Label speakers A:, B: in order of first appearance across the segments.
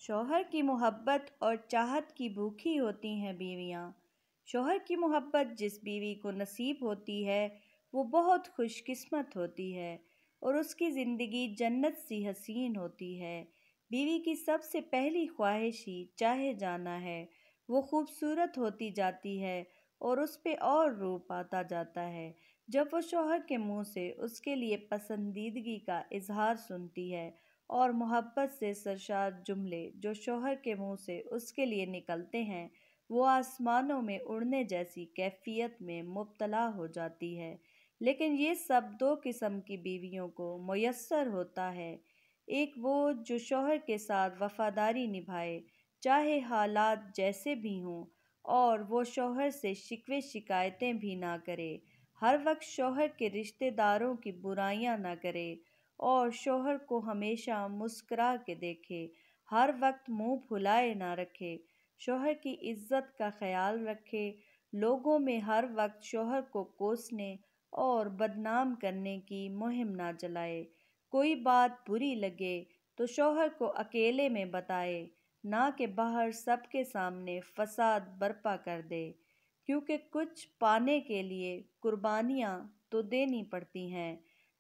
A: شوہر کی محبت اور چاہت کی بھوکی ہوتی ہیں بیویاں۔ شوہر کی محبت جس بیوی کو نصیب ہوتی ہے وہ بہت خوش قسمت ہوتی ہے اور اس کی زندگی جنت سی حسین ہوتی ہے۔ بیوی کی سب سے پہلی خواہش ہی چاہے جانا ہے۔ وہ خوبصورت ہوتی جاتی ہے اور اس پہ اور روپ آتا جاتا ہے جب وہ شوہر کے منہ سے اس کے لیے پسندیدگی کا اظہار سنتی ہے، اور محبت سے سرشار جملے جو شوہر کے منہ سے اس کے لیے نکلتے ہیں وہ آسمانوں میں اڑنے جیسی کیفیت میں مبتلا ہو جاتی ہے۔ لیکن یہ سب دو قسم کی بیویوں کو میسر ہوتا ہے، ایک وہ جو شوہر کے ساتھ وفاداری نبھائے چاہے حالات جیسے بھی ہوں، اور وہ شوہر سے شکوے شکایتیں بھی نہ کرے، ہر وقت شوہر کے رشتہ داروں کی برائیاں نہ کرے اور شوہر کو ہمیشہ مسکرا کے دیکھے، ہر وقت منہ پھلائے نہ رکھے، شوہر کی عزت کا خیال رکھے، لوگوں میں ہر وقت شوہر کو کوسنے اور بدنام کرنے کی مہم نہ چلائے۔ کوئی بات بری لگے تو شوہر کو اکیلے میں بتائے، نہ کہ باہر سب کے سامنے فساد برپا کر دے، کیونکہ کچھ پانے کے لیے قربانیاں تو دینی پڑتی ہیں۔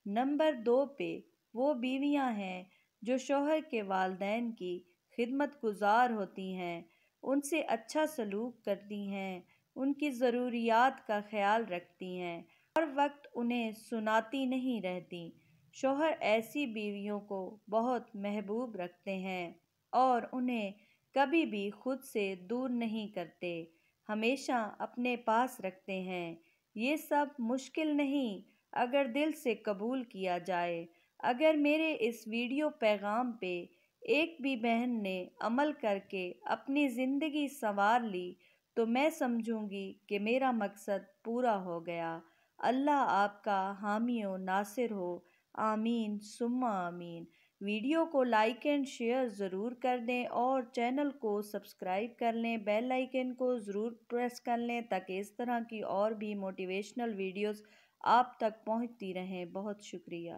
A: نمبر 2 پہ وہ بیویاں ہیں جو شوہر کے والدین کی خدمت گزار ہوتی ہیں، ان سے اچھا سلوک کرتی ہیں، ان کی ضروریات کا خیال رکھتی ہیں، ہر وقت انہیں سناتی نہیں رہتی۔ شوہر ایسی بیویوں کو بہت محبوب رکھتے ہیں اور انہیں کبھی بھی خود سے دور نہیں کرتے، ہمیشہ اپنے پاس رکھتے ہیں۔ یہ سب مشکل نہیں اگر دل سے قبول کیا جائے۔ اگر میرے اس ویڈیو پیغام پہ ایک بھی بہن نے عمل کر کے اپنی زندگی سنوار لی تو میں سمجھوں گی کہ میرا مقصد پورا ہو گیا۔ اللہ آپ کا حامی و ناصر ہو، آمین ثم آمین۔ ویڈیو کو لائک اینڈ شیئر ضرور کر دیں اور چینل کو سبسکرائب کر لیں، بیل آئیکن کو ضرور پریس کر لیں تاکہ اس طرح کی اور بھی موٹیویشنل ویڈیوز آپ تک پہنچتی رہیں۔ بہت شکریہ۔